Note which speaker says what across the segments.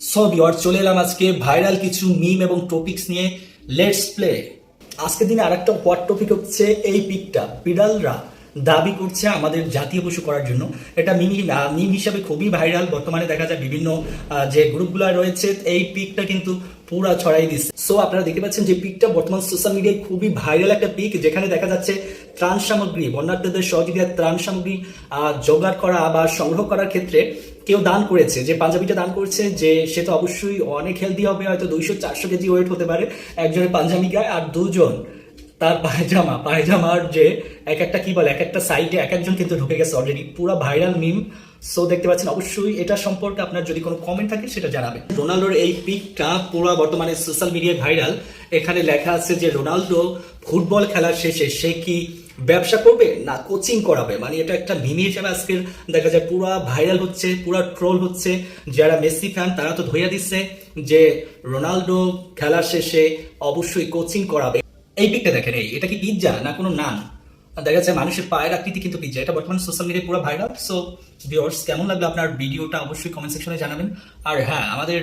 Speaker 1: So viewer, চলে এলাম আজকে ভাইরাল কিছু মিম এবং টপিকস নিয়ে। Let's play. আজকের দিনে আরেকটা হট টপিক হচ্ছে এই পিকটা বিড়ালরা দাবি করছে আমাদের জাতীয় পশু করার জন্য। এটা মিম হিসাবে খুবই ভাইরাল। বর্তমানে দেখা যায় বিভিন্ন যে গ্রুপগুলো রয়েছে এই পিকটা কিন্তু পুরা ছড়াই দিচ্ছে। সো আপনারা দেখতে পাচ্ছেন যে পিকটা বর্তমান সোশ্যাল মিডিয়ায় খুবই ভাইরাল একটা পিক, যেখানে দেখা যাচ্ছে ত্রাণ সামগ্রী, বন্যার্থীদের সহযোগিতায় ত্রাণ সামগ্রী জোগাড় করা বা সংগ্রহ করার ক্ষেত্রে কেউ দান করেছে, যে পাঞ্জাবিটা দান করছে, যে সে তো অবশ্যই অনেক হেলদি হবে, হয়তো 200-400 কেজি ওয়েট হতে পারে একজনের পাঞ্জাবি গায়ে, আর দুজন তার পায়জামার যে এক একটা কি বলে এক একটা সাইডে এক একজন কিন্তু ঢুকে গেছে অলরেডি। পুরো ভাইরাল মিম। সো দেখতে পাচ্ছেন, অবশ্যই এটা সম্পর্কে আপনার যদি কোনো কমেন্ট থাকে সেটা জানাবেন। রোনাল্ডোর এই পিকটা পুরো বর্তমানে সোশ্যাল মিডিয়ায় ভাইরাল। এখানে লেখা আছে যে রোনাল্ডো ফুটবল খেলার শেষে সে কি ব্যবসা করবে না কোচিং করাবে। মানে এটা একটা মিমি হিসেবে আজকের দেখা যায় পুরা ভাইরাল হচ্ছে, পুরা ট্রোল হচ্ছে। যারা মেসি ফ্যান তারা তো ধইয়া দিচ্ছে যে রোনাল্ডো খেলার শেষে অবশ্যই কোচিং করাবে। এই পিকটা দেখেন, এটা কি পিৎজা না কোনো নান? দেখা যাচ্ছে মানুষের পায়ের আকৃতি কিন্তু পিৎজা। এটা বর্তমানে সোশ্যাল মিডিয়ায় পুরো ভাইরাল। সো ভিউয়ার্স, কেমন লাগলো আপনার ভিডিওটা অবশ্যই কমেন্ট সেকশনে জানাবেন। আর হ্যাঁ, আমাদের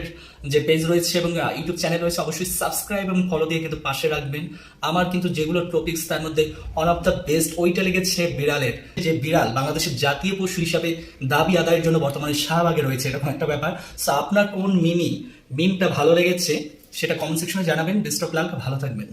Speaker 1: যে পেজ রয়েছে এবং ইউটিউব চ্যানেল রয়েছে অবশ্যই সাবস্ক্রাইব এবং ফলো দিয়ে কিন্তু পাশে রাখবেন। আমার কিন্তু যেগুলো টপিকস তার মধ্যে ওয়ান অফ দ্য বেস্ট ওইটা লেগেছে বিড়ালের। যে বিড়াল বাংলাদেশের জাতীয় পশু হিসাবে দাবি আদায়ের জন্য বর্তমানে শাহবাগে রয়েছে, এরকম একটা ব্যাপার। সো আপনার কোন মিমটা ভালো লেগেছে সেটা কমেন্ট সেকশনে জানাবেন। বেস্ট অফ লাক, ভালো থাকবেন।